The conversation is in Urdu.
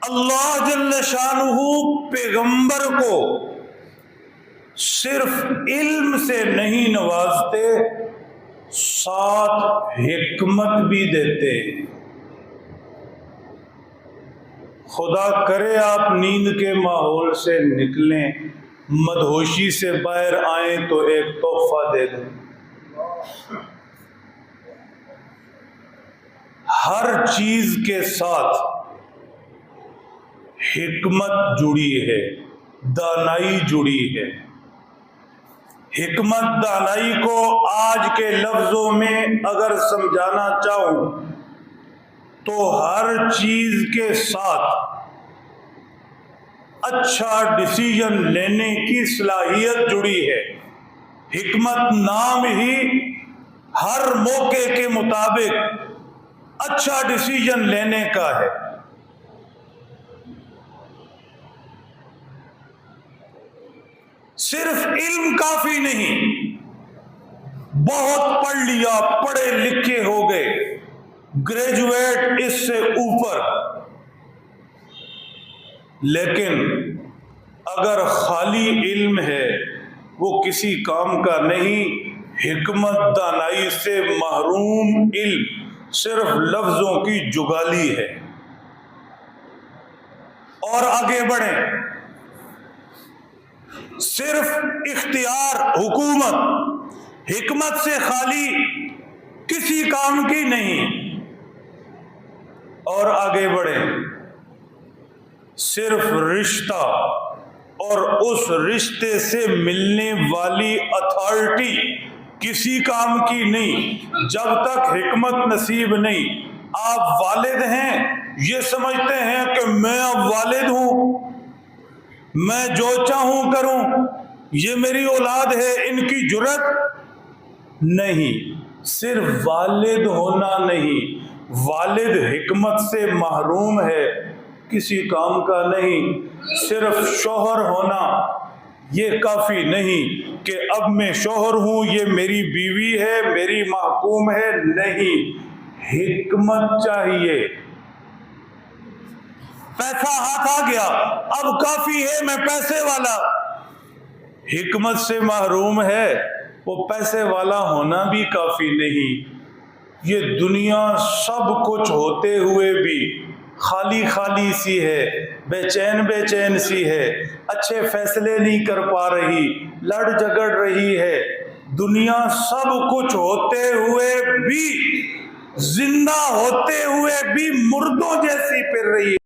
اللہ جل شانہ پیغمبر کو صرف علم سے نہیں نوازتے، ساتھ حکمت بھی دیتے ہیں۔ خدا کرے آپ نیند کے ماحول سے نکلیں، مدہوشی سے باہر آئیں تو ایک تحفہ دے دیں۔ ہر چیز کے ساتھ حکمت جڑی ہے، دانائی جڑی ہے۔ حکمت دانائی کو آج کے لفظوں میں اگر سمجھانا چاہوں تو ہر چیز کے ساتھ اچھا ڈیسیژن لینے کی صلاحیت جڑی ہے۔ حکمت نام ہی ہر موقع کے مطابق اچھا ڈیسیژن لینے کا ہے۔ صرف علم کافی نہیں، بہت پڑھ لیا، پڑھے لکھے ہو گئے، گریجویٹ اس سے اوپر، لیکن اگر خالی علم ہے وہ کسی کام کا نہیں۔ حکمت دانائی سے محروم علم صرف لفظوں کی جگالی ہے۔ اور آگے بڑھیں، صرف اختیار، حکومت حکمت سے خالی کسی کام کی نہیں۔ اور آگے بڑھیں، صرف رشتہ اور اس رشتے سے ملنے والی اتھارٹی کسی کام کی نہیں۔ جب تک حکمت نصیب نہیں، آپ والد ہیں، یہ سمجھتے ہیں کہ میں اب والد ہوں، میں جو چاہوں کروں، یہ میری اولاد ہے، ان کی جرات نہیں۔ صرف والد ہونا نہیں، والد حکمت سے محروم ہے، کسی کام کا نہیں۔ صرف شوہر ہونا یہ کافی نہیں کہ اب میں شوہر ہوں، یہ میری بیوی ہے، میری محکوم ہے، نہیں، حکمت چاہیے۔ پیسہ ہاتھ آ گیا، اب کافی ہے، میں پیسے والا، حکمت سے محروم ہے، وہ پیسے والا ہونا بھی کافی نہیں۔ یہ دنیا سب کچھ ہوتے ہوئے بھی خالی خالی سی ہے، بے چین سی ہے، اچھے فیصلے نہیں کر پا رہی، لڑ جھگڑ رہی ہے۔ دنیا سب کچھ ہوتے ہوئے بھی، زندہ ہوتے ہوئے بھی مردوں جیسی پھر رہی ہے۔